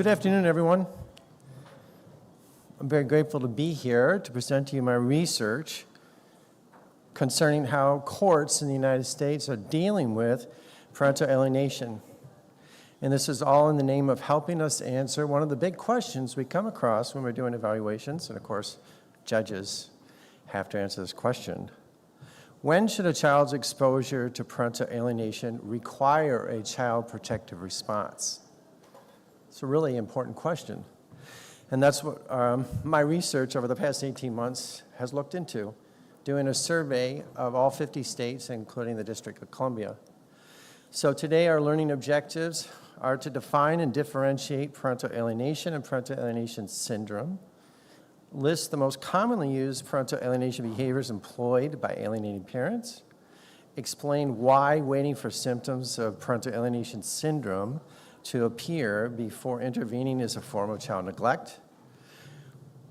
Good afternoon, everyone. I'm very grateful to be here to present to you my research concerning how courts in the United States are dealing with parental alienation. And this is all in the name of helping us answer one of the big questions we come across when we're doing evaluations, and of course, judges have to answer this question. When should a child's exposure to parental alienation require a child protective response? It's a really important question. And that's what my research over the past 18 months has looked into, doing a survey of all 50 states, including the District of Columbia. So today our learning objectives are to define and differentiate parental alienation and parental alienation syndrome, list the most commonly used parental alienation behaviors employed by alienating parents, explain why waiting for symptoms of parental alienation syndrome to appear before intervening is a form of child neglect,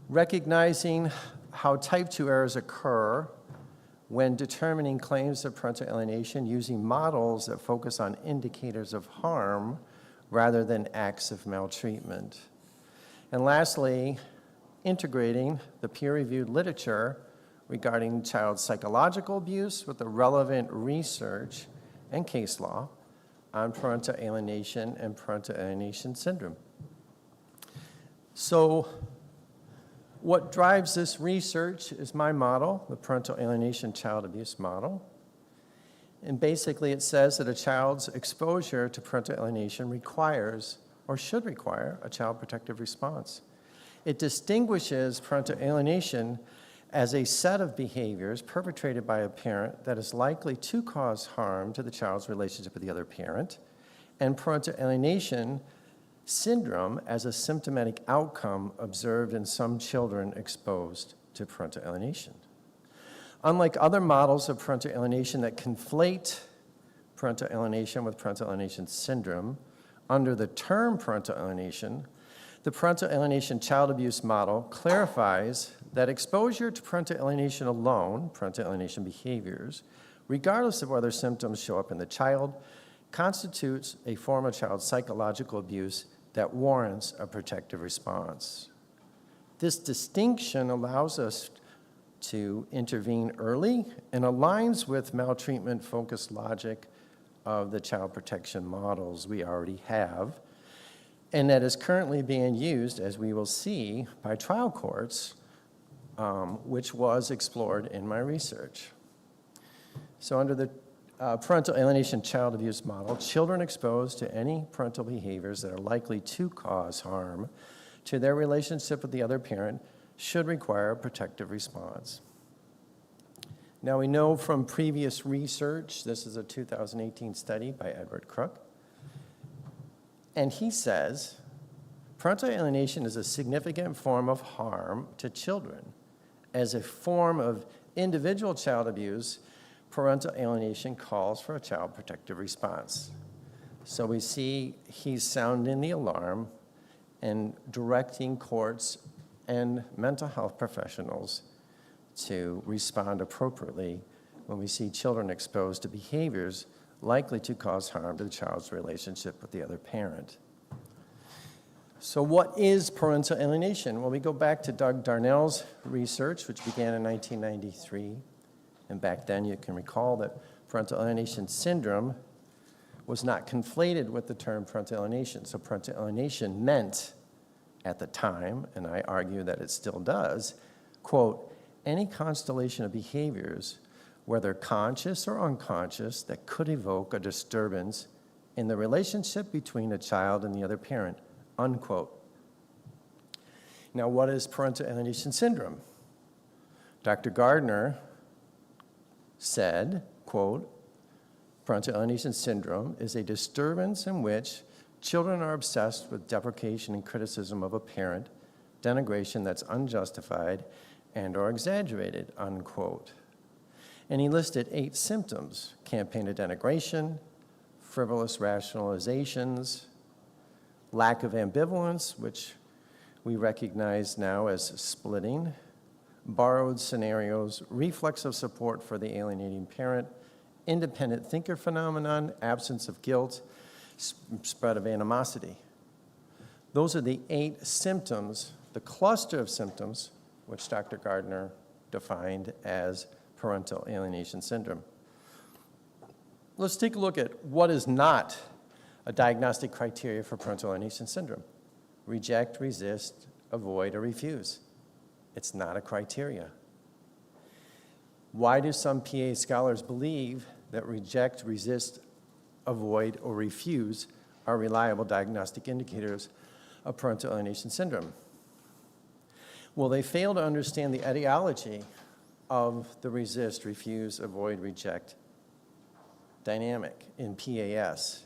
recognizing how type 2 errors occur when determining claims of parental alienation using models that focus on indicators of harm rather than acts of maltreatment. And lastly, integrating the peer-reviewed literature regarding child psychological abuse with the relevant research and case law on parental alienation and parental alienation syndrome. So what drives this research is my model, the parental alienation child abuse model. And basically it says that a child's exposure to parental alienation requires or should require a child protective response. It distinguishes parental alienation as a set of behaviors perpetrated by a parent that is likely to cause harm to the child's relationship with the other parent, and parental alienation syndrome as a symptomatic outcome observed in some children exposed to parental alienation. Unlike other models of parental alienation that conflate parental alienation with parental alienation syndrome, under the term parental alienation, the parental alienation child abuse model clarifies that exposure to parental alienation alone, parental alienation behaviors, regardless of whether symptoms show up in the child, constitutes a form of child psychological abuse that warrants a protective response. This distinction allows us to intervene early and aligns with maltreatment-focused logic of the child protection models we already have, and that is currently being used, as we will see, by trial courts, which was explored in my research. So under the parental alienation child abuse model, children exposed to any parental behaviors that are likely to cause harm to their relationship with the other parent should require a protective response. Now we know from previous research, this is a 2018 study by Edward Crook, and he says, parental alienation is a significant form of harm to children. As a form of individual child abuse, parental alienation calls for a child protective response. So we see he's sounding the alarm and directing courts and mental health professionals to respond appropriately when we see children exposed to behaviors likely to cause harm to the child's relationship with the other parent. So what is parental alienation? Well, we go back to Doug Darnell's research, which began in 1993. And back then, you can recall that parental alienation syndrome was not conflated with the term parental alienation. So parental alienation meant, at the time, and I argue that it still does, quote, any constellation of behaviors, whether conscious or unconscious, that could evoke a disturbance in the relationship between a child and the other parent, unquote. Now, what is parental alienation syndrome? Dr. Gardner said, quote, parental alienation syndrome is a disturbance in which children are obsessed with deprecation and criticism of a parent, denigration that's unjustified and or exaggerated, unquote. And he listed 8 symptoms: campaign of denigration, frivolous rationalizations, lack of ambivalence, which we recognize now as splitting, borrowed scenarios, reflex of support for the alienating parent, independent thinker phenomenon, absence of guilt, spread of animosity. Those are the 8 symptoms, the cluster of symptoms, which Dr. Gardner defined as parental alienation syndrome. Let's take a look at what is not a diagnostic criteria for parental alienation syndrome. Reject, resist, avoid, or refuse. It's not a criteria. Why do some PA scholars believe that reject, resist, avoid, or refuse are reliable diagnostic indicators of parental alienation syndrome? Well, they fail to understand the etiology of the resist, refuse, avoid, reject dynamic in PAS.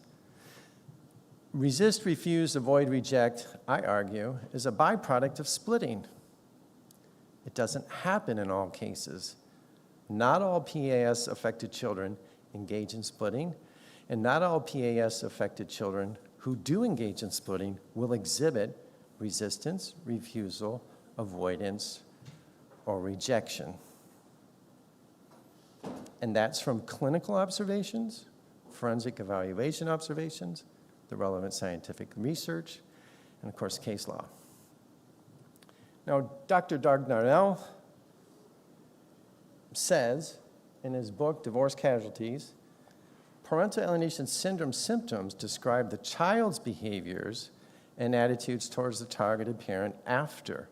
Resist, refuse, avoid, reject, I argue, is a byproduct of splitting. It doesn't happen in all cases. Not all PAS-affected children engage in splitting, and not all PAS-affected children who do engage in splitting will exhibit resistance, refusal, avoidance, or rejection. And that's from clinical observations, forensic evaluation observations, the relevant scientific research, and of course, case law. Now, Dr. Dardanelle says in his book, Divorce Casualties, parental alienation syndrome symptoms describe the child's behaviors and attitudes towards the targeted parent after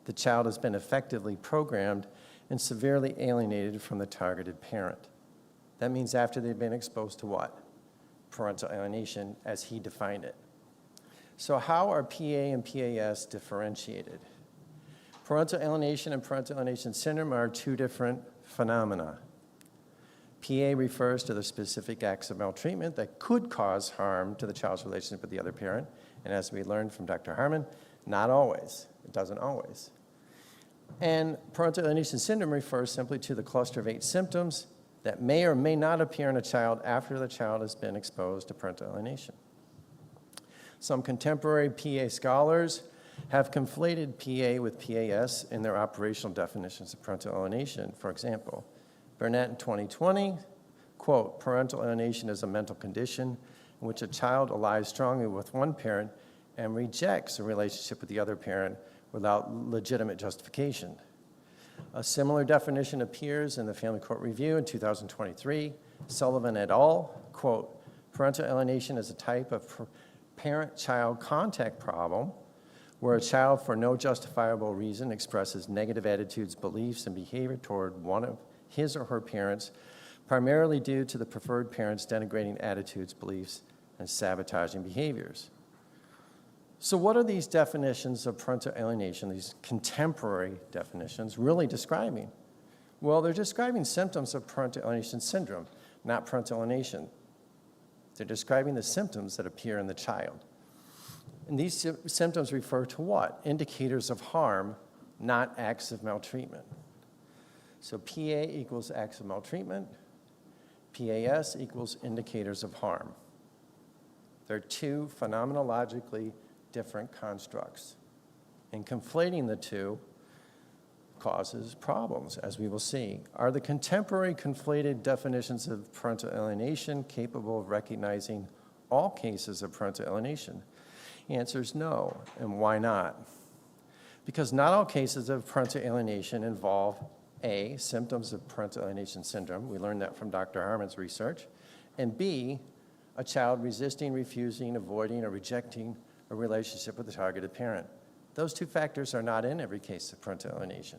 the child has been effectively programmed and severely alienated from the targeted parent. That means after they've been exposed to what? Parental alienation, as he defined it. So how are PA and PAS differentiated? Parental alienation and parental alienation syndrome are 2 different phenomena. PA refers to the specific acts of maltreatment that could cause harm to the child's relationship with the other parent. And as we learned from Dr. Harmon, not always. It doesn't always. And parental alienation syndrome refers simply to the cluster of 8 symptoms that may or may not appear in a child after the child has been exposed to parental alienation. Some contemporary PA scholars have conflated PA with PAS in their operational definitions of parental alienation. For example, Burnett in 2020, quote, parental alienation is a mental condition in which a child allies strongly with one parent and rejects a relationship with the other parent without legitimate justification. A similar definition appears in the Family Court Review in 2023. Sullivan et al., quote, parental alienation is a type of parent-child contact problem where a child, for no justifiable reason, expresses negative attitudes, beliefs, and behavior toward one of his or her parents, primarily due to the preferred parent's denigrating attitudes, beliefs, and sabotaging behaviors. So what are these definitions of parental alienation, these contemporary definitions, really describing? Well, they're describing symptoms of parental alienation syndrome, not parental alienation. They're describing the symptoms that appear in the child. And these symptoms refer to what? Indicators of harm, not acts of maltreatment. So PA equals acts of maltreatment. PAS equals indicators of harm. They're 2 phenomenologically different constructs. And conflating the 2 causes problems, as we will see. Are the contemporary conflated definitions of parental alienation capable of recognizing all cases of parental alienation? The answer is no, and why not? Because not all cases of parental alienation involve A, symptoms of parental alienation syndrome, we learned that from Dr. Harmon's research, and B, a child resisting, refusing, avoiding, or rejecting a relationship with the targeted parent. Those 2 factors are not in every case of parental alienation.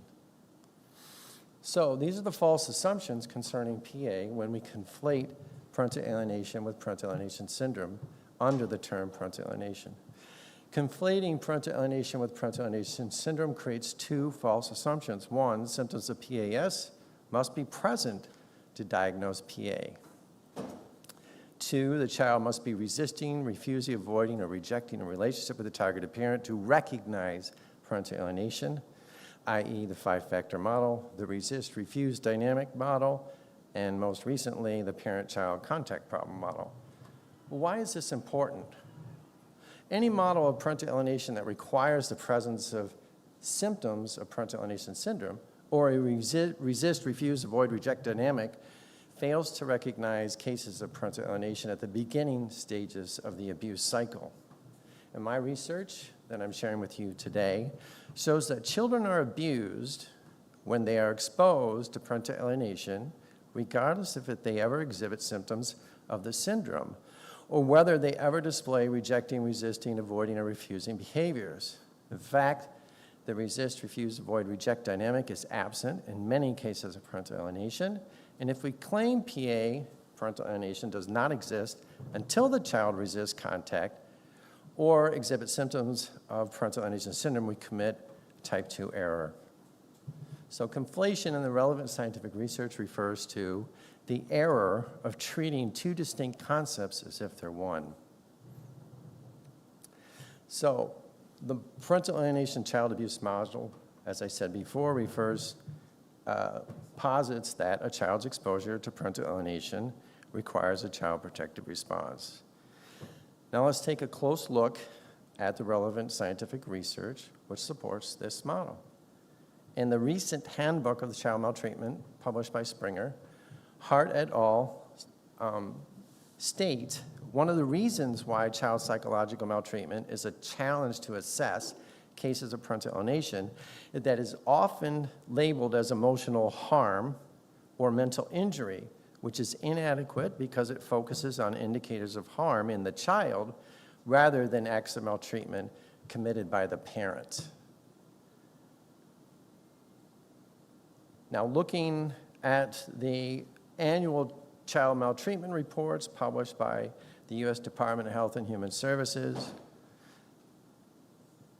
So these are the false assumptions concerning PA when we conflate parental alienation with parental alienation syndrome under the term parental alienation. Conflating parental alienation with parental alienation syndrome creates 2 false assumptions. 1, symptoms of PAS must be present to diagnose PA. 2, the child must be resisting, refusing, avoiding, or rejecting a relationship with the targeted parent to recognize parental alienation, i.e. the 5-factor model, the resist, refuse dynamic model, and most recently, the parent-child contact problem model. Why is this important? Any model of parental alienation that requires the presence of symptoms of parental alienation syndrome or a resist, refuse, avoid, reject dynamic fails to recognize cases of parental alienation at the beginning stages of the abuse cycle. And my research that I'm sharing with you today shows that children are abused when they are exposed to parental alienation, regardless if they ever exhibit symptoms of the syndrome, or whether they ever display rejecting, resisting, avoiding, or refusing behaviors. In fact, the resist, refuse, avoid, reject dynamic is absent in many cases of parental alienation, and if we claim PA, parental alienation, does not exist until the child resists contact or exhibits symptoms of parental alienation syndrome, we commit type 2 error. So conflation in the relevant scientific research refers to the error of treating two distinct concepts as if they're one. So the parental alienation child abuse model, as I said before, posits that a child's exposure to parental alienation requires a child protective response. Now let's take a close look at the relevant scientific research which supports this model. In the recent Handbook of the Child Maltreatment, published by Springer, Hart et al. State one of the reasons why child psychological maltreatment is a challenge to assess cases of parental alienation is that it is often labeled as emotional harm or mental injury, which is inadequate because it focuses on indicators of harm in the child rather than acts of maltreatment committed by the parent. Now, looking at the annual child maltreatment reports published by the U.S. Department of Health and Human Services,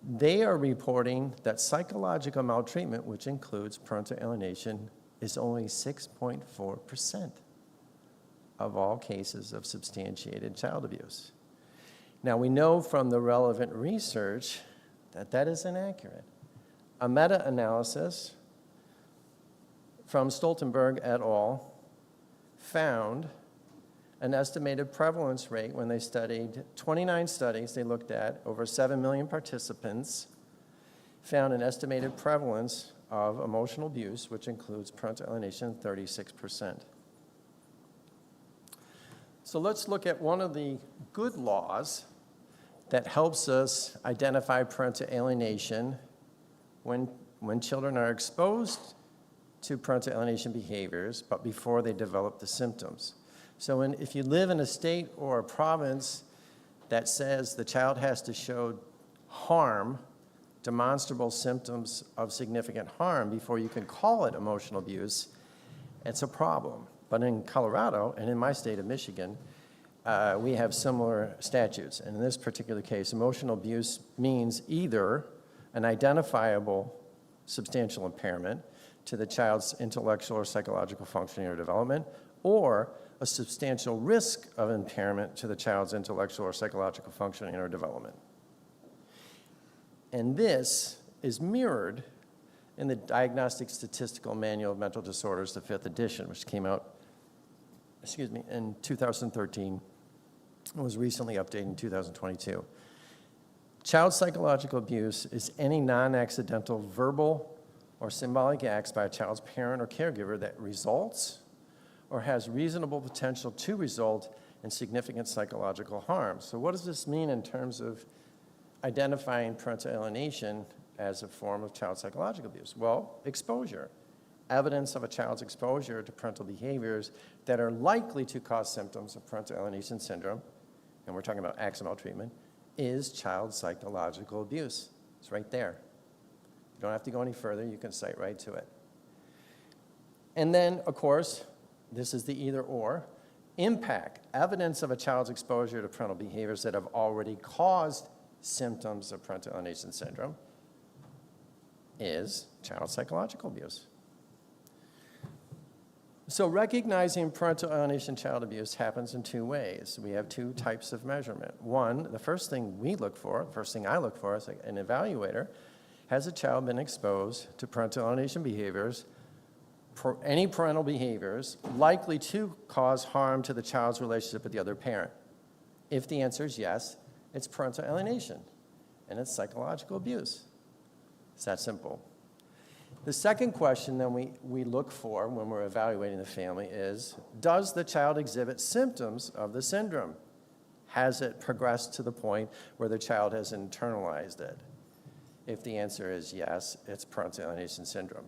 they are reporting that psychological maltreatment, which includes parental alienation, is only 6.4% of all cases of substantiated child abuse. Now, we know from the relevant research that that is inaccurate. A meta-analysis from Stoltenberg et al. Found an estimated prevalence rate when they studied 29 studies they looked at, over 7 million participants, found an estimated prevalence of emotional abuse, which includes parental alienation, 36%. So let's look at one of the good laws that helps us identify parental alienation when children are exposed to parental alienation behaviors, but before they develop the symptoms. So if you live in a state or a province that says the child has to show harm, demonstrable symptoms of significant harm before you can call it emotional abuse, it's a problem. But in Colorado and in my state of Michigan, we have similar statutes. And in this particular case, emotional abuse means either an identifiable substantial impairment to the child's intellectual or psychological functioning or development, or a substantial risk of impairment to the child's intellectual or psychological functioning or development. And this is mirrored in the Diagnostic Statistical Manual of Mental Disorders, the 5th edition, which came out, in 2013, and was recently updated in 2022. Child psychological abuse is any non-accidental verbal or symbolic acts by a child's parent or caregiver that results or has reasonable potential to result in significant psychological harm. So what does this mean in terms of identifying parental alienation as a form of child psychological abuse? Well, exposure. Evidence of a child's exposure to parental behaviors that are likely to cause symptoms of parental alienation syndrome, and we're talking about acts of maltreatment, is child psychological abuse. It's right there. You don't have to go any further. You can cite right to it. And then, of course, this is the either or. Impact. Evidence of a child's exposure to parental behaviors that have already caused symptoms of parental alienation syndrome is child psychological abuse. So recognizing parental alienation child abuse happens in two ways. We have two types of measurement. One, the first thing I look for as an evaluator, has a child been exposed to parental alienation behaviors, any parental behaviors likely to cause harm to the child's relationship with the other parent? If the answer is yes, it's parental alienation, and it's psychological abuse. It's that simple. The second question then we look for when we're evaluating the family is, does the child exhibit symptoms of the syndrome? Has it progressed to the point where the child has internalized it? If the answer is yes, it's parental alienation syndrome.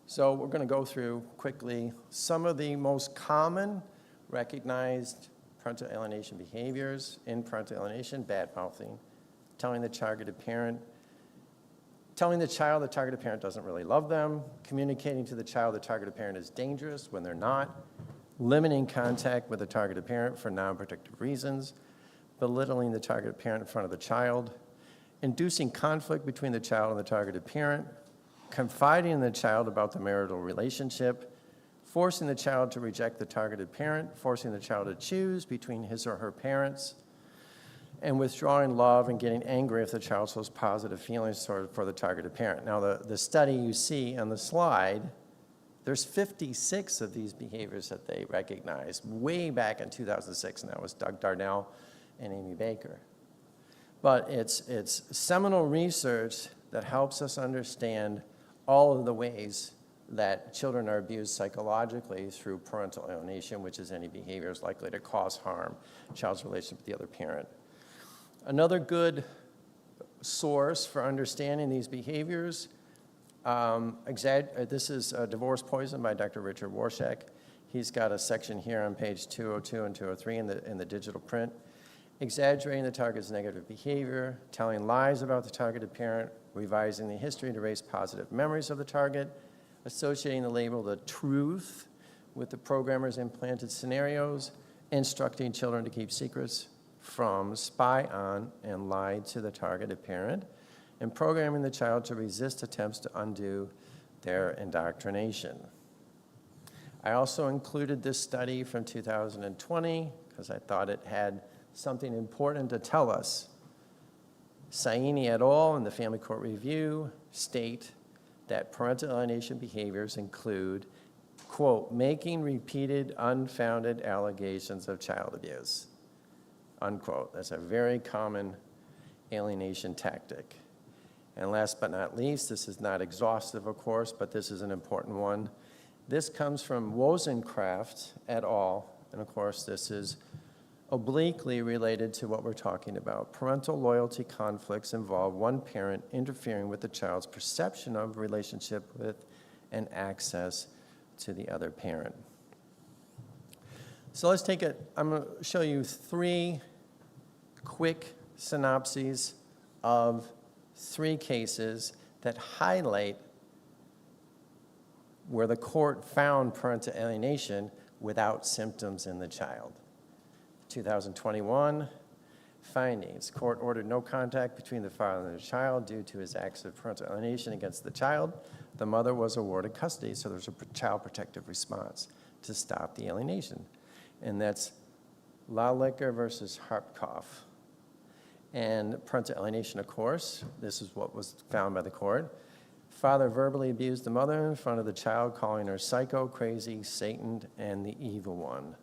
So we're going to go through quickly some of the most common recognized parental alienation behaviors in parental alienation: bad-mouthing, telling the targeted parent, telling the child the targeted parent doesn't really love them, communicating to the child the targeted parent is dangerous when they're not, limiting contact with the targeted parent for non-protective reasons, belittling the targeted parent in front of the child, inducing conflict between the child and the targeted parent, confiding in the child about the marital relationship, forcing the child to reject the targeted parent, forcing the child to choose between his or her parents, and withdrawing love and getting angry if the child shows positive feelings for the targeted parent. Now, the study you see on the slide, there's 56 of these behaviors that they recognized way back in 2006, and that was Doug Darnell and Amy Baker. But it's seminal research that helps us understand all of the ways that children are abused psychologically through parental alienation, which is any behavior is likely to cause harm, child's relationship with the other parent. Another good source for understanding these behaviors, this is Divorce Poison by Dr. Richard Warshak. He's got a section here on page 202 and 203 in the digital print. Exaggerating the target's negative behavior, telling lies about the targeted parent, revising the history to raise positive memories of the target, associating the label the truth with the programmer's implanted scenarios, instructing children to keep secrets from, spy on, and lie to the targeted parent, and programming the child to resist attempts to undo their indoctrination. I also included this study from 2020 because I thought it had something important to tell us. Saini et al. In the Family Court Review state that parental alienation behaviors include, quote, making repeated unfounded allegations of child abuse, unquote. That's a very common alienation tactic. And last but not least, this is not exhaustive, of course, but this is an important one. This comes from Wozencraft et al., and of course this is obliquely related to what we're talking about. Parental loyalty conflicts involve one parent interfering with the child's perception of relationship with and access to the other parent. So let's take it, I'm going to show you 3 quick synopses of 3 cases that highlight where the court found parental alienation without symptoms in the child. 2021 findings. Court ordered no contact between the father and the child due to his acts of parental alienation against the child. The mother was awarded custody, so there's a child protective response to stop the alienation. And that's Lalicker versus Harpkoff. And parental alienation, of course, this is what was found by the court. Father verbally abused the mother in front of the child, calling her psycho, crazy, Satan, and the evil one.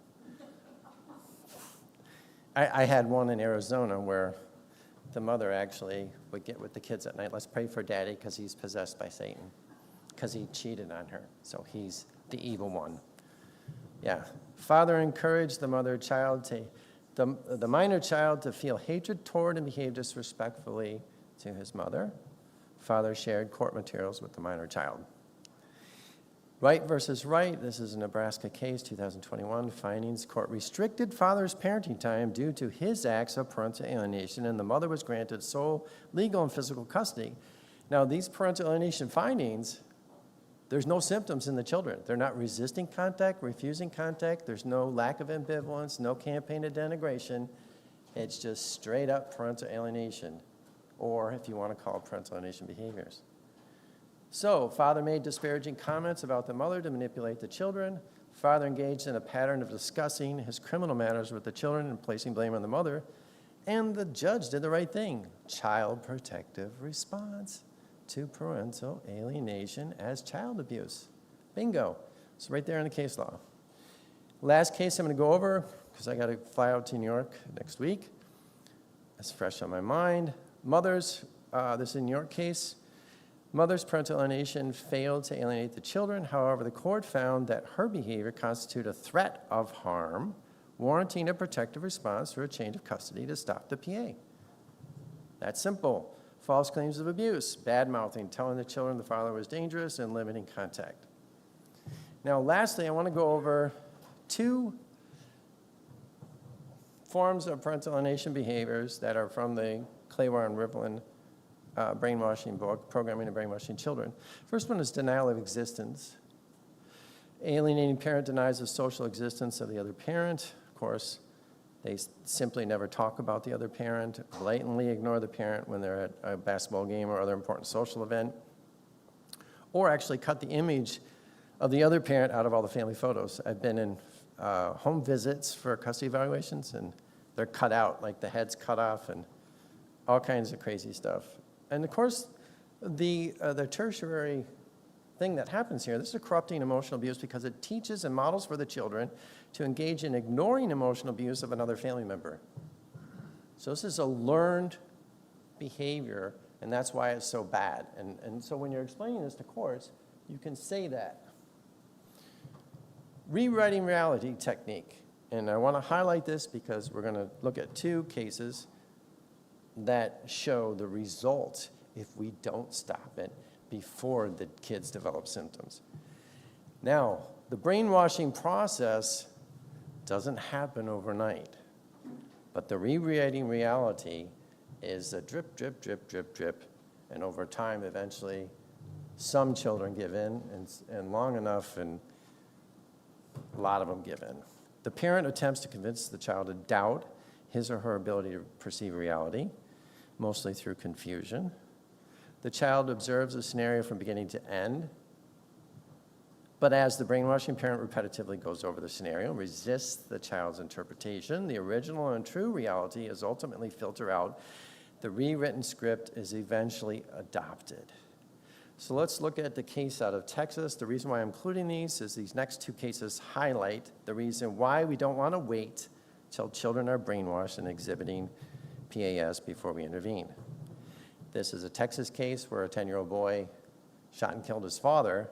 I had one in Arizona where the mother actually would get with the kids at night, let's pray for daddy because he's possessed by Satan, because he cheated on her, so he's the evil one. Yeah. Father encouraged the the minor child to feel hatred toward and behave disrespectfully to his mother. Father shared court materials with the minor child. Wright versus Wright, this is a Nebraska case, 2021 findings. Court restricted father's parenting time due to his acts of parental alienation, and the mother was granted sole legal and physical custody. Now, these parental alienation findings, there's no symptoms in the children. They're not resisting contact, refusing contact. There's no lack of ambivalence, no campaign of denigration. It's just straight up parental alienation, or if you want to call it parental alienation behaviors. So, father made disparaging comments about the mother to manipulate the children. Father engaged in a pattern of discussing his criminal matters with the children and placing blame on the mother. And the judge did the right thing. Child protective response to parental alienation as child abuse. Bingo. It's right there in the case law. Last case I'm going to go over, because I got to fly out to New York next week. It's fresh on my mind. Mothers, this is a New York case. Mother's parental alienation failed to alienate the children. However, the court found that her behavior constituted a threat of harm, warranting a protective response through a change of custody to stop the PA. That's simple. False claims of abuse, bad-mouthing, telling the children the father was dangerous, and limiting contact. Now, lastly, I want to go over 2 forms of parental alienation behaviors that are from the Claymore and Rivlin brainwashing book, Programming and Brainwashing Children. First one is denial of existence. Alienating parent denies the social existence of the other parent. Of course, they simply never talk about the other parent, blatantly ignore the parent when they're at a basketball game or other important social event, or actually cut the image of the other parent out of all the family photos. I've been in home visits for custody evaluations, and they're cut out, like the head's cut off and all kinds of crazy stuff. And of course, the tertiary thing that happens here, this is a corrupting emotional abuse because it teaches and models for the children to engage in ignoring emotional abuse of another family member. So this is a learned behavior, and that's why it's so bad. And so when you're explaining this to courts, you can say that. Rewriting reality technique. And I want to highlight this because we're going to look at 2 cases that show the result if we don't stop it before the kids develop symptoms. Now, the brainwashing process doesn't happen overnight, but the rewriting reality is a drip, drip, drip, drip, drip, and over time, eventually, some children give in, and long enough, and a lot of them give in. The parent attempts to convince the child to doubt his or her ability to perceive reality, mostly through confusion. The child observes the scenario from beginning to end, but as the brainwashing parent repetitively goes over the scenario, resists the child's interpretation, the original and true reality is ultimately filtered out. The rewritten script is eventually adopted. So let's look at the case out of Texas. The reason why I'm including these is these next 2 cases highlight the reason why we don't want to wait till children are brainwashed and exhibiting PAS before we intervene. This is a Texas case where a 10-year-old boy shot and killed his father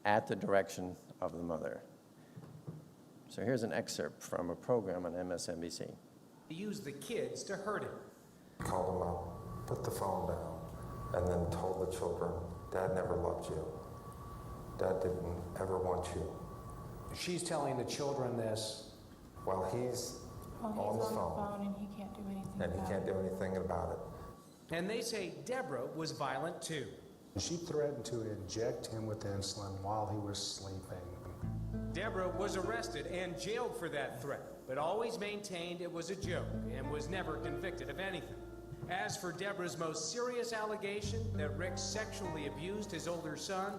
at the direction of the mother. So here's an excerpt from a program on MSNBC. He used the kids to hurt him. Called him up, put the phone down, and then told the children, Dad never loved you. Dad didn't ever want you. She's telling the children this. While he's on his phone and he can't do anything and he can't do anything about it. And they say Deborah was violent too. She threatened to inject him with insulin while he was sleeping. Deborah was arrested and jailed for that threat, but always maintained it was a joke and was never convicted of anything. As for Deborah's most serious allegation that Rick sexually abused his older son,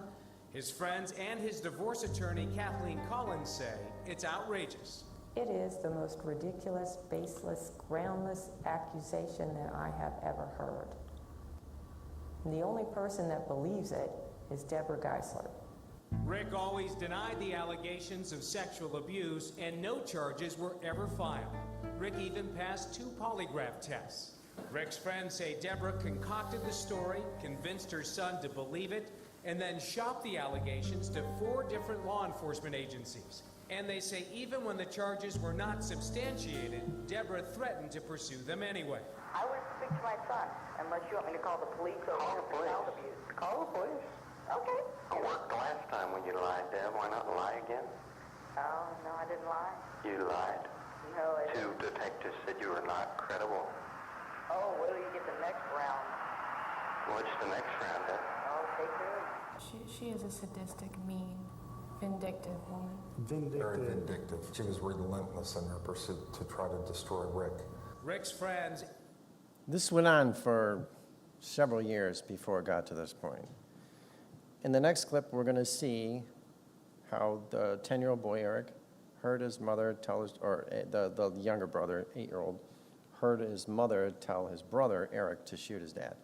his friends and his divorce attorney, Kathleen Collins, say it's outrageous. It is the most ridiculous, baseless, groundless accusation that I have ever heard. And the only person that believes it is Deborah Geisler. Rick always denied the allegations of sexual abuse, and no charges were ever filed. Rick even passed 2 polygraph tests. Rick's friends say Deborah concocted the story, convinced her son to believe it, and then shopped the allegations to 4 different law enforcement agencies. And they say even when the charges were not substantiated, Deborah threatened to pursue them anyway. I want to speak to my son, unless you want me to call the police or child abuse. Call the police. Okay. It worked the last time when you lied, Deb. Why not lie again? Oh, no, I didn't lie. You lied. No, I didn't. 2 detectives said you were not credible. Oh, wait till you get the next round. What's the next round, Deb? Oh, stay tuned. She is a sadistic, mean, vindictive woman. Very vindictive. She was relentless in her pursuit to try to destroy Rick. Rick's friends. This went on for several years before it got to this point. In the next clip, we're going to see how the 10-year-old boy, Eric, heard his mother tell his, or the younger brother, 8-year-old, heard his mother tell his brother, Eric, to shoot his dad.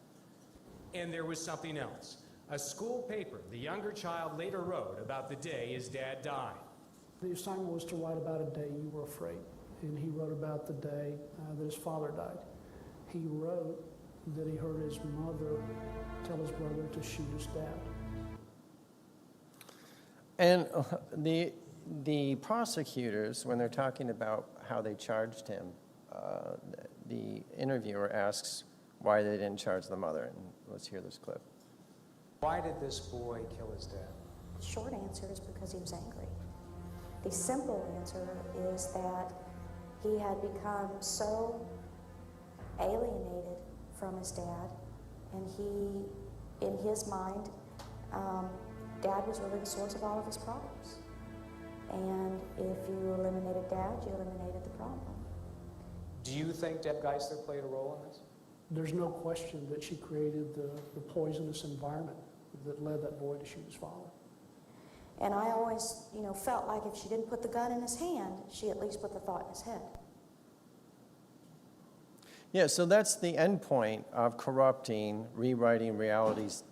And there was something else. A school paper the younger child later wrote about the day his dad died. The assignment was to write about a day you were afraid, and he wrote about the day that his father died. He wrote that he heard his mother tell his brother to shoot his dad. And the prosecutors, when they're talking about how they charged him, the interviewer asks why they didn't charge the mother. And let's hear this clip. Why did this boy kill his dad? The short answer is because he was angry. The simple answer is that he had become so alienated from his dad, and he, in his mind, Dad was really the source of all of his problems. And if you eliminated Dad, you eliminated the problem. Do you think Deb Geisler played a role in this? There's no question that she created the poisonous environment that led that boy to shoot his father. And I always, felt like if she didn't put the gun in his hand, she at least put the thought in his head. Yeah, so that's the end point of corrupting, rewriting realities.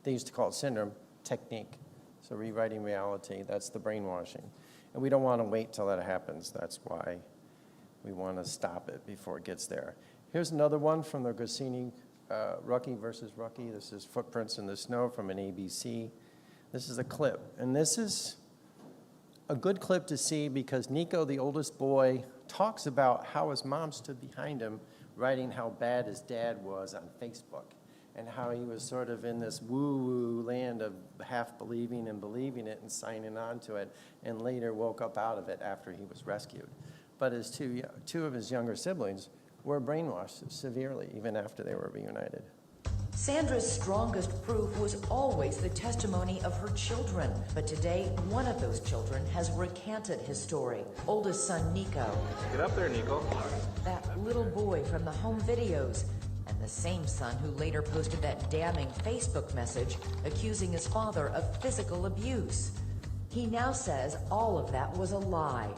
They used to call it syndrome technique. So rewriting reality, that's the brainwashing. And we don't want to wait till that happens. That's why we want to stop it before it gets there. Here's another one from the Goscinny, Rucky versus Rucky. This is Footprints in the Snow from an ABC. This is a clip. And this is a good clip to see because Nico, the oldest boy, talks about how his mom stood behind him writing how bad his dad was on Facebook and how he was sort of in this woo-woo land of half believing and believing it and signing on to it, and later woke up out of it after he was rescued. But his two of his younger siblings were brainwashed severely even after they were reunited. Sandra's strongest proof was always the testimony of her children. But today, one of those children has recanted his story. Oldest son, Nico. Get up there, Nico. That little boy from the home videos. And the same son who later posted that damning Facebook message accusing his father of physical abuse. He now says all of that was a lie,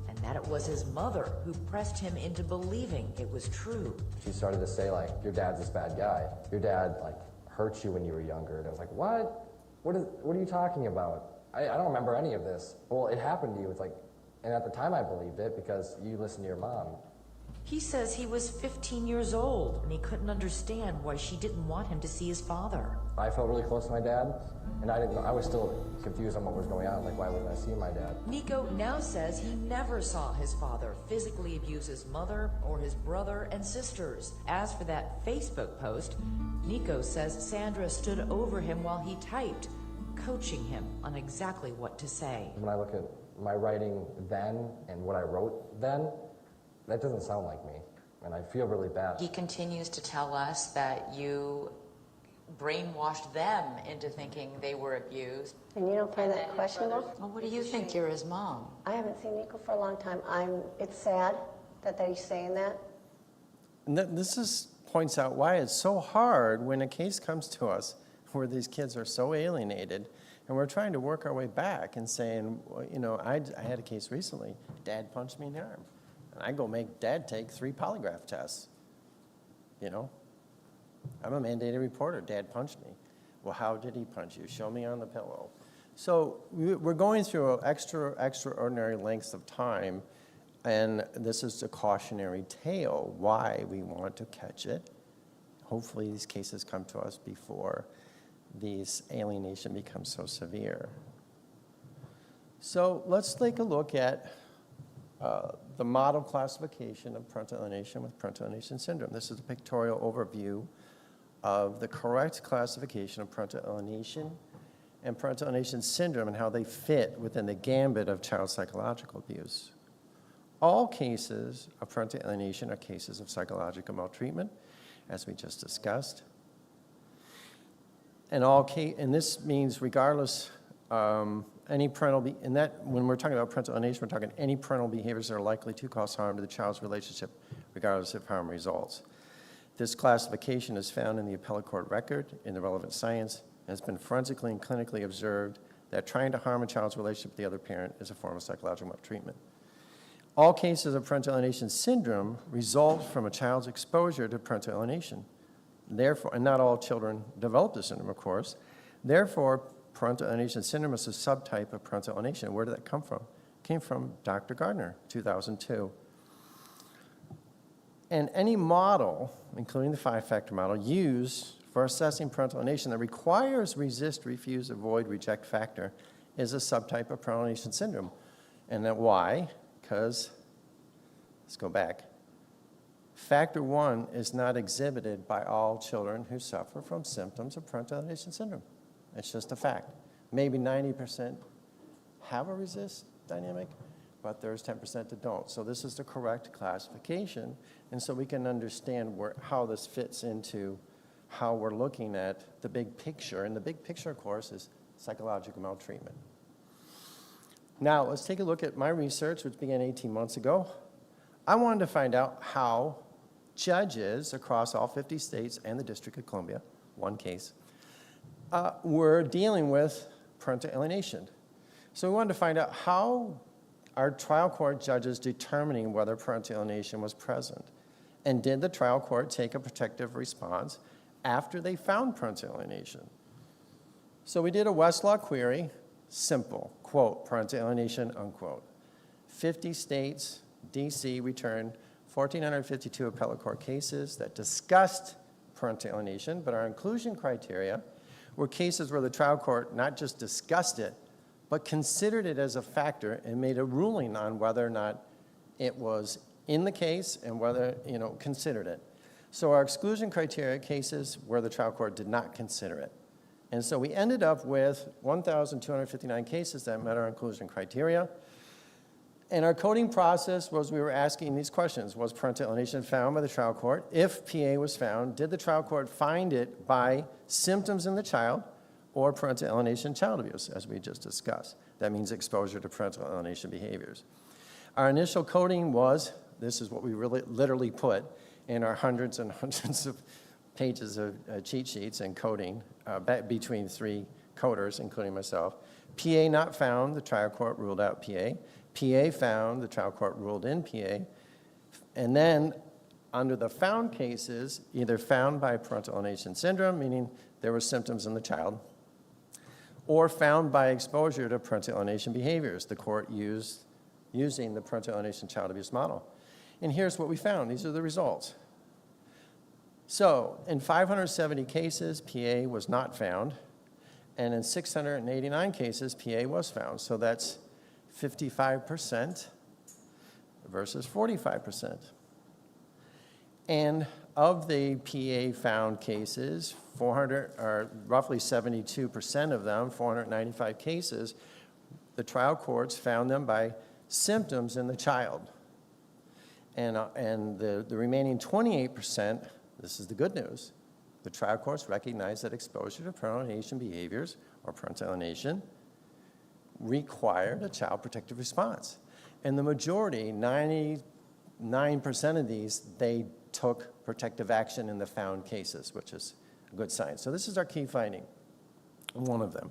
and that it was his mother who pressed him into believing it was true. She started to say, like, your dad's this bad guy. Your dad, like, hurt you when you were younger. And I was like, what? What are you talking about? I don't remember any of this. Well, it happened to you. It's like, and at the time I believed it because you listened to your mom. He says he was 15 years old and he couldn't understand why she didn't want him to see his father. I felt really close to my dad, and I was still confused on what was going on. Like, why wasn't I seeing my dad? Nico now says he never saw his father physically abuse his mother or his brother and sisters. As for that Facebook post, Nico says Sandra stood over him while he typed, coaching him on exactly what to say. When I look at my writing then and what I wrote then, that doesn't sound like me, and I feel really bad. He continues to tell us that you brainwashed them into thinking they were abused. And you don't find that questionable? Well, what do you think? You're his mom. I haven't seen Nico for a long time. It's sad that he's saying that. And this points out why it's so hard when a case comes to us where these kids are so alienated, and we're trying to work our way back and saying, well, I had a case recently. Dad punched me in the arm. And I go make Dad take 3 polygraph tests. I'm a mandated reporter. Dad punched me. Well, how did he punch you? Show me on the pillow. So we're going through extraordinary lengths of time, and this is a cautionary tale why we want to catch it. Hopefully these cases come to us before these alienation becomes so severe. So let's take a look at the model classification of parental alienation with parental alienation syndrome. This is a pictorial overview of the correct classification of parental alienation and parental alienation syndrome and how they fit within the gambit of child psychological abuse. All cases of parental alienation are cases of psychological maltreatment, as we just discussed. And this means regardless any parental, when we're talking about parental alienation, we're talking any parental behaviors that are likely to cause harm to the child's relationship, regardless if harm results. This classification is found in the appellate court record, in the relevant science, and has been forensically and clinically observed that trying to harm a child's relationship with the other parent is a form of psychological maltreatment. All cases of parental alienation syndrome result from a child's exposure to parental alienation. Therefore, and not all children develop this syndrome, of course. Therefore, parental alienation syndrome is a subtype of parental alienation. Where did that come from? It came from Dr. Gardner, 2002. And any model, including the 5-factor model, used for assessing parental alienation that requires resist, refuse, avoid, reject factor is a subtype of parental alienation syndrome. And then why? Because, let's go back. Factor 1 is not exhibited by all children who suffer from symptoms of parental alienation syndrome. It's just a fact. Maybe 90% have a resist dynamic, but there's 10% that don't. So this is the correct classification, and so we can understand how this fits into how we're looking at the big picture. And the big picture, of course, is psychological maltreatment. Now, let's take a look at my research, which began 18 months ago. I wanted to find out how judges across all 50 states and the District of Columbia, one case, were dealing with parental alienation. So we wanted to find out how are trial court judges determining whether parental alienation was present? And did the trial court take a protective response after they found parental alienation? So we did a Westlaw query, simple, quote, parental alienation, unquote. 50 states, DC returned 1,452 appellate court cases that discussed parental alienation, but our inclusion criteria were cases where the trial court not just discussed it, but considered it as a factor and made a ruling on whether or not it was in the case and whether, considered it. So our exclusion criteria cases where the trial court did not consider it. And so we ended up with 1,259 cases that met our inclusion criteria. And our coding process was we were asking these questions. Was parental alienation found by the trial court? If PA was found, did the trial court find it by symptoms in the child or parental alienation child abuse, as we just discussed? That means exposure to parental alienation behaviors. Our initial coding was, this is what we really literally put in our hundreds and hundreds of pages of cheat sheets and coding between 3 coders, including myself. PA not found, the trial court ruled out PA. PA found, the trial court ruled in PA. And then under the found cases, either found by parental alienation syndrome, meaning there were symptoms in the child, or found by exposure to parental alienation behaviors. The court using the parental alienation child abuse model. And here's what we found. These are the results. So in 570 cases, PA was not found. And in 689 cases, PA was found. So that's 55% versus 45%. And of the PA found cases, roughly 72% of them, 495 cases, the trial courts found them by symptoms in the child. And the remaining 28%, this is the good news, the trial courts recognized that exposure to parental alienation behaviors or parental alienation required a child protective response. And the majority, 99% of these, they took protective action in the found cases, which is a good sign. So this is our key finding, one of them.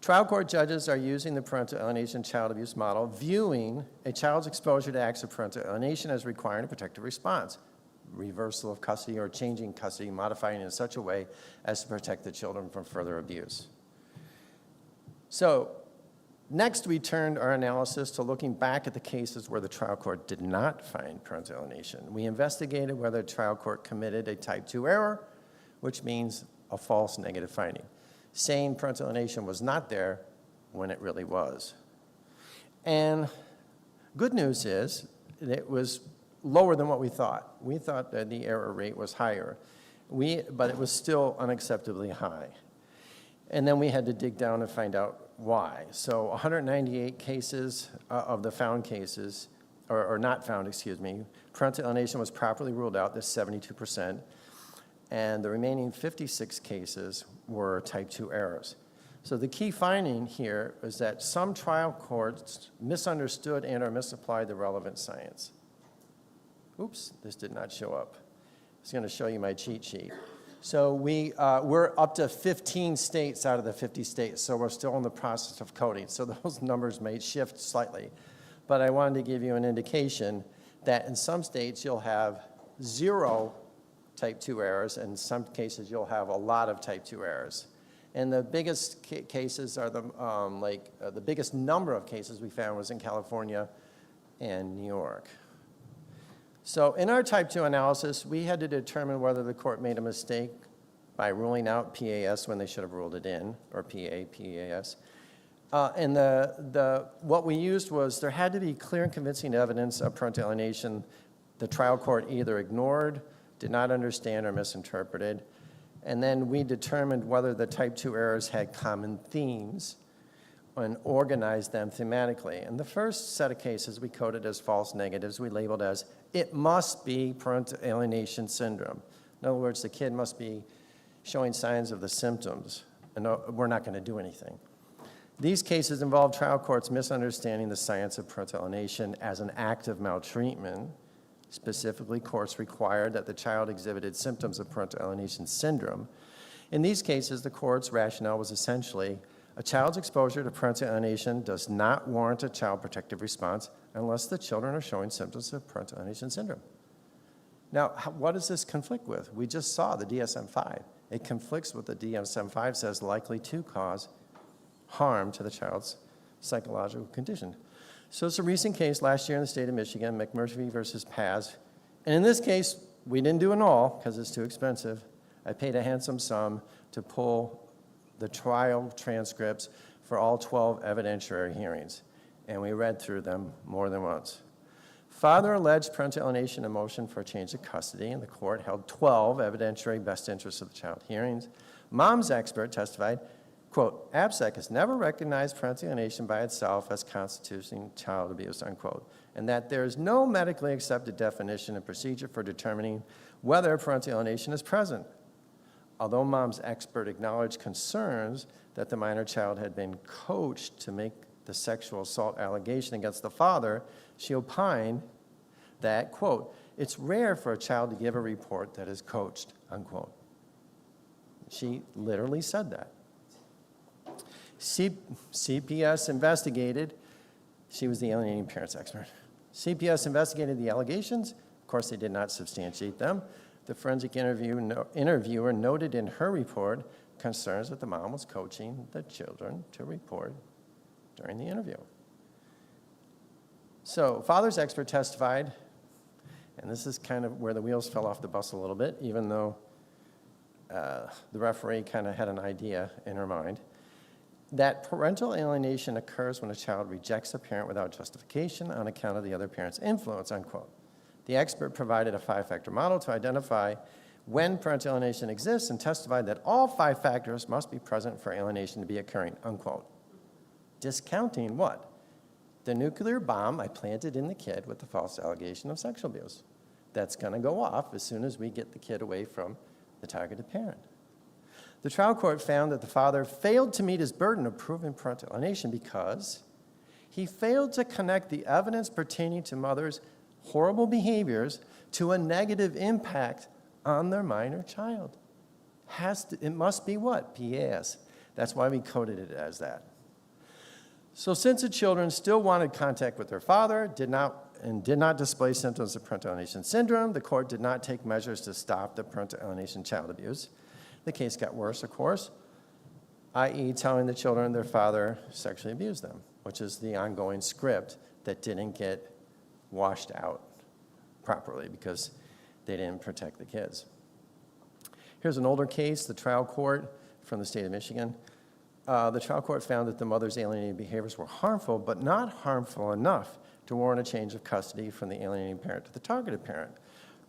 Trial court judges are using the parental alienation child abuse model, viewing a child's exposure to acts of parental alienation as requiring a protective response, reversal of custody or changing custody, modifying it in such a way as to protect the children from further abuse. So next, we turned our analysis to looking back at the cases where the trial court did not find parental alienation. We investigated whether the trial court committed a type 2 error, which means a false negative finding, saying parental alienation was not there when it really was. And good news is it was lower than what we thought. We thought that the error rate was higher, but it was still unacceptably high. And then we had to dig down and find out why. So 198 cases of the found cases, or not found, excuse me, parental alienation was properly ruled out, that's 72%, and the remaining 56 cases were type 2 errors. So the key finding here is that some trial courts misunderstood and or misapplied the relevant science. Oops, this did not show up. I was going to show you my cheat sheet. So we're up to 15 states out of the 50 states, so we're still in the process of coding. So those numbers may shift slightly. But I wanted to give you an indication that in some states you'll have 0 type 2 errors, and in some cases you'll have a lot of type 2 errors. And the biggest cases are the biggest number of cases we found was in California and New York. So in our type 2 analysis, we had to determine whether the court made a mistake by ruling out PAS when they should have ruled it in, or PAS. And what we used was there had to be clear and convincing evidence of parental alienation the trial court either ignored, did not understand, or misinterpreted. And then we determined whether the type 2 errors had common themes and organized them thematically. And the first set of cases we coded as false negatives, we labeled as, it must be parental alienation syndrome. In other words, the kid must be showing signs of the symptoms, and we're not going to do anything. These cases involve trial courts misunderstanding the science of parental alienation as an act of maltreatment. Specifically, courts required that the child exhibited symptoms of parental alienation syndrome. In these cases, the court's rationale was essentially, a child's exposure to parental alienation does not warrant a child protective response unless the children are showing symptoms of parental alienation syndrome. Now, what does this conflict with? We just saw the DSM-5. It conflicts with the DSM-5 says likely to cause harm to the child's psychological condition. So it's a recent case last year in the state of Michigan, McMurphy versus PASG. And in this case, we didn't do it all because it's too expensive. I paid a handsome sum to pull the trial transcripts for all 12 evidentiary hearings, and we read through them more than once. Father alleged parental alienation and motion for a change of custody, and the court held 12 evidentiary best interests of the child hearings. Mom's expert testified, quote, APSEC has never recognized parental alienation by itself as constituting child abuse, unquote, and that there is no medically accepted definition and procedure for determining whether parental alienation is present. Although Mom's expert acknowledged concerns that the minor child had been coached to make the sexual assault allegation against the father, she opined that, quote, it's rare for a child to give a report that is coached, unquote. She literally said that. CPS investigated, she was the alienating parents expert. CPS investigated the allegations. Of course, they did not substantiate them. The forensic interviewer noted in her report concerns that the mom was coaching the children to report during the interview. So, father's expert testified, and this is kind of where the wheels fell off the bus a little bit, even though the referee kind of had an idea in her mind, that parental alienation occurs when a child rejects a parent without justification on account of the other parent's influence, unquote. The expert provided a 5-factor model to identify when parental alienation exists and testified that all 5 factors must be present for alienation to be occurring, unquote. Discounting what? The nuclear bomb I planted in the kid with the false allegation of sexual abuse. That's going to go off as soon as we get the kid away from the targeted parent. The trial court found that the father failed to meet his burden of proving parental alienation because he failed to connect the evidence pertaining to mother's horrible behaviors to a negative impact on their minor child. It must be what? PAS. That's why we coded it as that. So since the children still wanted contact with their father, did not display symptoms of parental alienation syndrome, the court did not take measures to stop the parental alienation child abuse. The case got worse, of course, i.e. telling the children their father sexually abused them, which is the ongoing script that didn't get washed out properly because they didn't protect the kids. Here's an older case, the trial court from the state of Michigan. The trial court found that the mother's alienating behaviors were harmful, but not harmful enough to warrant a change of custody from the alienating parent to the targeted parent.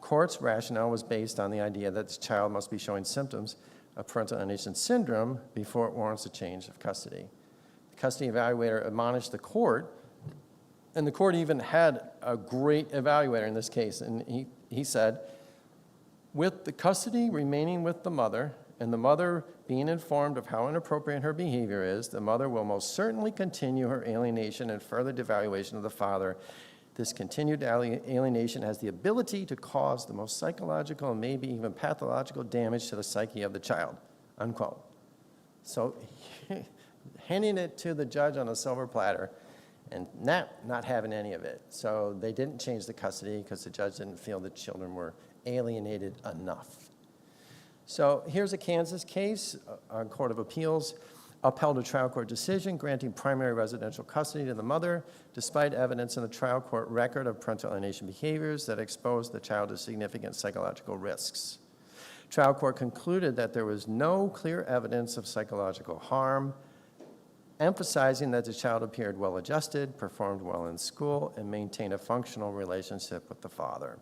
Court's rationale was based on the idea that the child must be showing symptoms of parental alienation syndrome before it warrants a change of custody. The custody evaluator admonished the court, and the court even had a great evaluator in this case, and he said, with the custody remaining with the mother, and the mother being informed of how inappropriate her behavior is, the mother will most certainly continue her alienation and further devaluation of the father. This continued alienation has the ability to cause the most psychological and maybe even pathological damage to the psyche of the child, unquote. So handing it to the judge on a silver platter and not having any of it. So they didn't change the custody because the judge didn't feel the children were alienated enough. So here's a Kansas case, Court of Appeals. upheld a trial court decision granting primary residential custody to the mother, despite evidence in the trial court record of parental alienation behaviors that exposed the child to significant psychological risks. Trial court concluded that there was no clear evidence of psychological harm, emphasizing that the child appeared well-adjusted, performed well in school, and maintained a functional relationship with the father.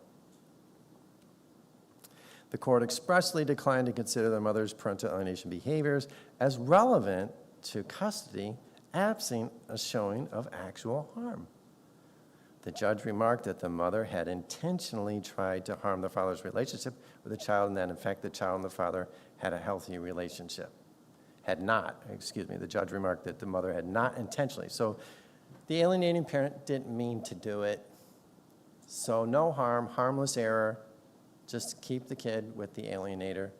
The court expressly declined to consider the mother's parental alienation behaviors as relevant to custody, absent a showing of actual harm. The judge remarked that the mother had intentionally tried to harm the father's relationship with the child, and that, in fact, the child and the father had a healthy relationship. The judge remarked that the mother had not intentionally. So the alienating parent didn't mean to do it. So no harm, harmless error, just keep the kid with the alienator.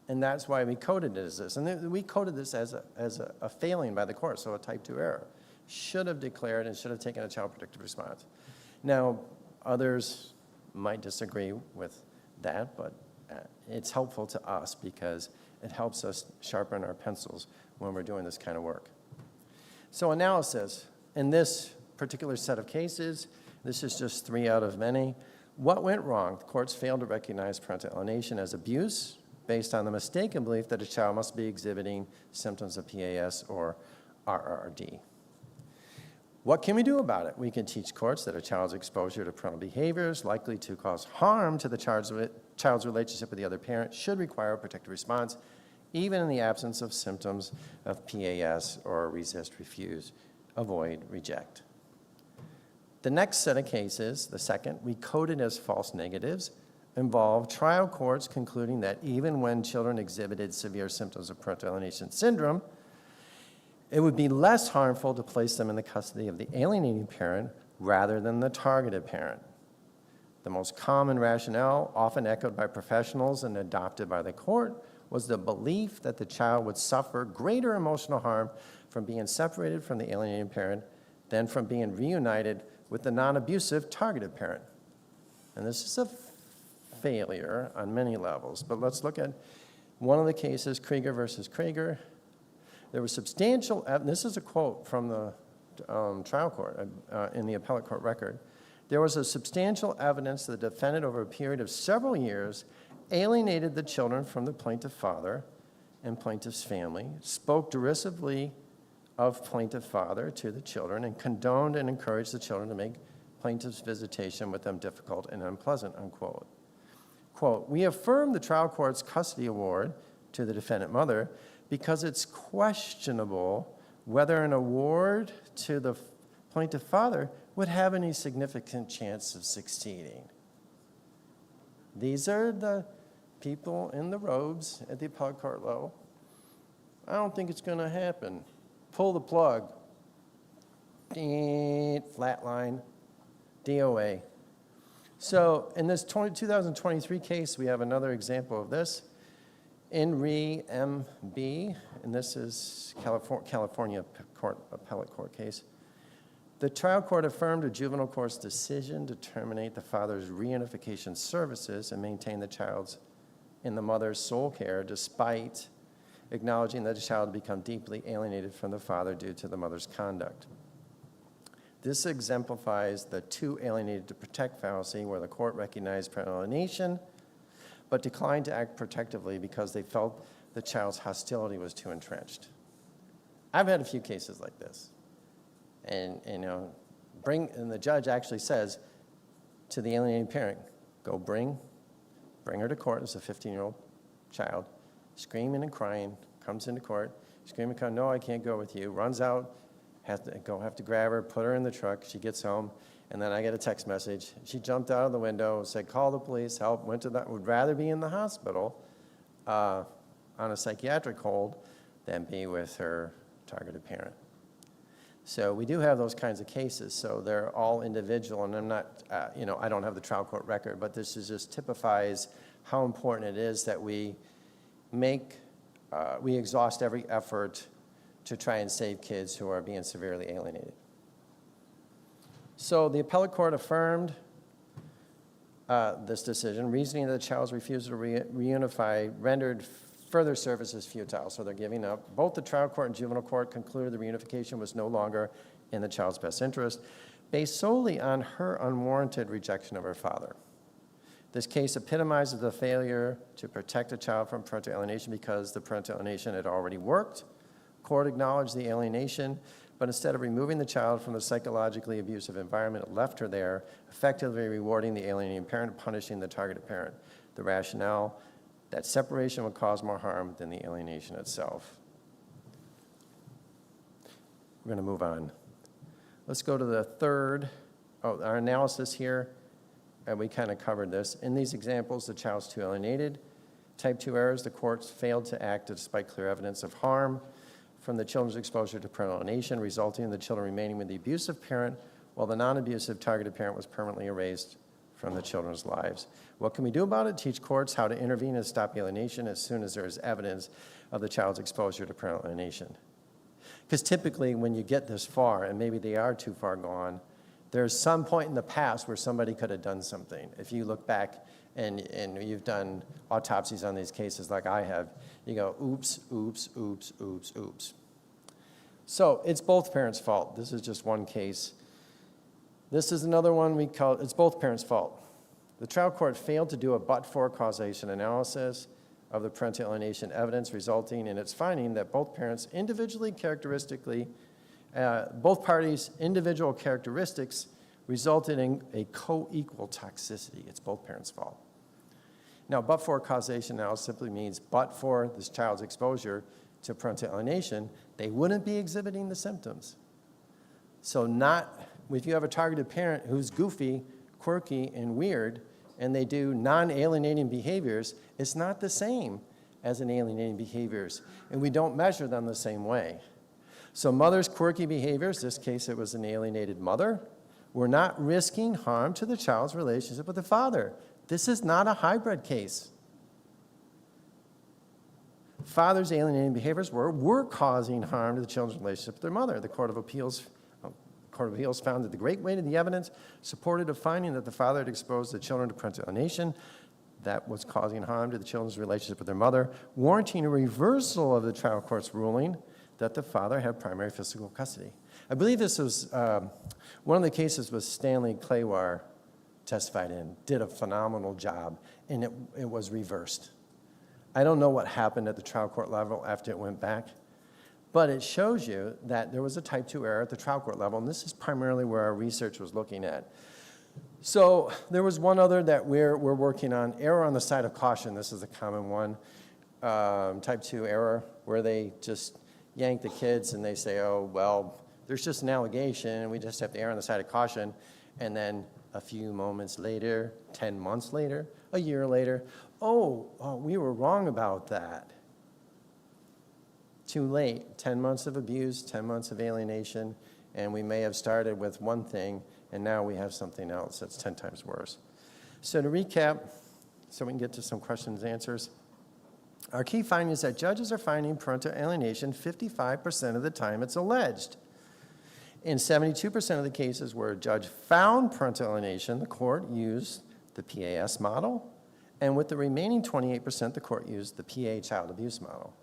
And that's why we coded it as this. And we coded this as a failing by the court, so a type 2 error. Should have declared and should have taken a child protective response. Now, others might disagree with that, but it's helpful to us because it helps us sharpen our pencils when we're doing this kind of work. So analysis. In this particular set of cases, this is just 3 out of many. What went wrong? The courts failed to recognize parental alienation as abuse based on the mistaken belief that a child must be exhibiting symptoms of PAS or RRD. What can we do about it? We can teach courts that a child's exposure to parental behaviors likely to cause harm to the child's relationship with the other parent should require a protective response, even in the absence of symptoms of PAS or resist, refuse, avoid, reject. The next set of cases, the second, we coded as false negatives, involved trial courts concluding that even when children exhibited severe symptoms of parental alienation syndrome, it would be less harmful to place them in the custody of the alienating parent rather than the targeted parent. The most common rationale, often echoed by professionals and adopted by the court, was the belief that the child would suffer greater emotional harm from being separated from the alienating parent than from being reunited with the non-abusive targeted parent. And this is a failure on many levels, but let's look at one of the cases, Krieger versus Krieger. There was substantial evidence, this is a quote from the trial court in the appellate court record. There was a substantial evidence that the defendant over a period of several years alienated the children from the plaintiff father and plaintiff's family, spoke derisively of plaintiff father to the children, and condoned and encouraged the children to make plaintiff's visitation with them difficult and unpleasant, unquote. Quote, we affirm the trial court's custody award to the defendant mother because it's questionable whether an award to the plaintiff father would have any significant chance of succeeding. These are the people in the robes at the appellate court level. I don't think it's going to happen. Pull the plug. Flatline. DOA. So in this 2023 case, we have another example of this. In re MB, and this is California appellate court case, the trial court affirmed a juvenile court's decision to terminate the father's reunification services and maintain the child's in the mother's sole care, despite acknowledging that the child had become deeply alienated from the father due to the mother's conduct. This exemplifies the too alienated to protect fallacy, where the court recognized parental alienation, but declined to act protectively because they felt the child's hostility was too entrenched. I've had a few cases like this. And the judge actually says to the alienating parent, go bring her to court. It's a 15-year-old child, screaming and crying, comes into court, screaming, no, I can't go with you, runs out, have to grab her, put her in the truck. She gets home, and then I get a text message. She jumped out of the window, said, call the police, help, would rather be in the hospital on a psychiatric hold than be with her targeted parent. So we do have those kinds of cases. So they're all individual, and I'm not, I don't have the trial court record, but this just typifies how important it is that we exhaust every effort to try and save kids who are being severely alienated. So the appellate court affirmed this decision, reasoning that the child's refusal to reunify rendered further service is futile, so they're giving up. Both the trial court and juvenile court concluded the reunification was no longer in the child's best interest, based solely on her unwarranted rejection of her father. This case epitomizes the failure to protect a child from parental alienation because the parental alienation had already worked. Court acknowledged the alienation, but instead of removing the child from the psychologically abusive environment, it left her there, effectively rewarding the alienating parent and punishing the targeted parent. The rationale that separation would cause more harm than the alienation itself. We're going to move on. Let's go to the third, our analysis here, and we kind of covered this. In these examples, the child's too alienated. Type 2 errors, the courts failed to act despite clear evidence of harm from the children's exposure to parental alienation, resulting in the children remaining with the abusive parent, while the non-abusive targeted parent was permanently erased from the children's lives. What can we do about it? Teach courts how to intervene and stop alienation as soon as there is evidence of the child's exposure to parental alienation. Because typically when you get this far, and maybe they are too far gone, there's some point in the past where somebody could have done something. If you look back and you've done autopsies on these cases like I have, you go, oops, oops, oops, oops, oops. So it's both parents' fault. This is just one case. This is another one we call, it's both parents' fault. The trial court failed to do a but-for causation analysis of the parental alienation evidence, resulting in its finding that both parents individually characteristically, both parties' individual characteristics resulted in a co-equal toxicity. It's both parents' fault. Now, but-for causation analysis simply means but for this child's exposure to parental alienation, they wouldn't be exhibiting the symptoms. So if you have a targeted parent who's goofy, quirky, and weird, and they do non-alienating behaviors, it's not the same as an alienating behaviors, and we don't measure them the same way. So mother's quirky behaviors, this case it was an alienated mother, were not risking harm to the child's relationship with the father. This is not a hybrid case. Father's alienating behaviors were causing harm to the children's relationship with their mother. The Court of Appeals found that the great weight of the evidence supported a finding that the father had exposed the children to parental alienation that was causing harm to the children's relationship with their mother, warranting a reversal of the trial court's ruling that the father had primary physical custody. I believe this was, one of the cases was Stanley Claywar testified in, did a phenomenal job, and it was reversed. I don't know what happened at the trial court level after it went back, but it shows you that there was a type 2 error at the trial court level, and this is primarily where our research was looking at. So there was one other that we're working on, error on the side of caution. This is a common one, type 2 error, where they just yank the kids and they say, oh, well, there's just an allegation, and we just have to err on the side of caution. And then a few moments later, 10 months later, a year later, oh, we were wrong about that. Too late, 10 months of abuse, 10 months of alienation, and we may have started with one thing, and now we have something else that's 10 times worse. So to recap, so we can get to some questions and answers, our key finding is that judges are finding parental alienation 55% of the time it's alleged. In 72% of the cases where a judge found parental alienation, the court used the PAS model, and with the remaining 28%, the court used the PA child abuse model.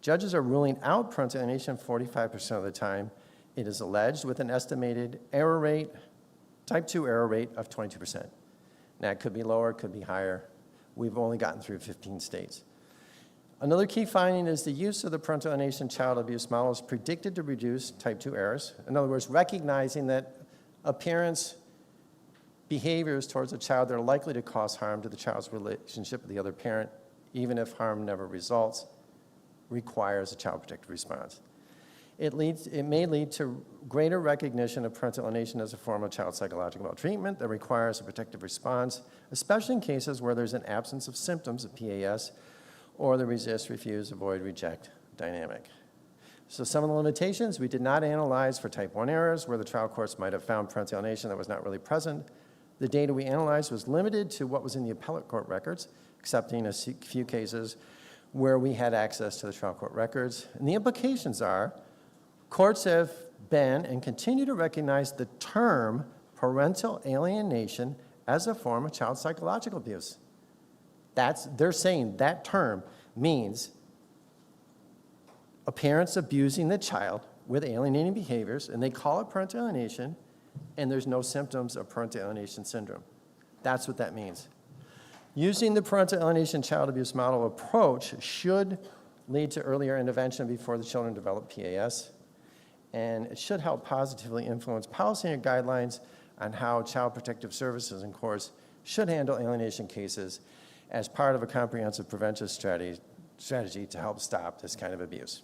Judges are ruling out parental alienation 45% of the time it is alleged, with an estimated error rate, type 2 error rate of 22%. Now, it could be lower, it could be higher. We've only gotten through 15 states. Another key finding is the use of the parental alienation child abuse model is predicted to reduce type 2 errors. In other words, recognizing that a parent's behaviors towards a child that are likely to cause harm to the child's relationship with the other parent, even if harm never results, requires a child protective response. It may lead to greater recognition of parental alienation as a form of child psychological maltreatment that requires a protective response, especially in cases where there's an absence of symptoms of PAS or the resist, refuse, avoid, reject dynamic. So some of the limitations, we did not analyze for type 1 errors where the trial courts might have found parental alienation that was not really present. The data we analyzed was limited to what was in the appellate court records, excepting a few cases where we had access to the trial court records. And the implications are, courts have been and continue to recognize the term parental alienation as a form of child psychological abuse. They're saying that term means a parent's abusing the child with alienating behaviors, and they call it parental alienation, and there's no symptoms of parental alienation syndrome. That's what that means. Using the parental alienation child abuse model approach should lead to earlier intervention before the children develop PAS, and it should help positively influence policy and guidelines on how Child Protective Services and courts should handle alienation cases as part of a comprehensive prevention strategy to help stop this kind of abuse.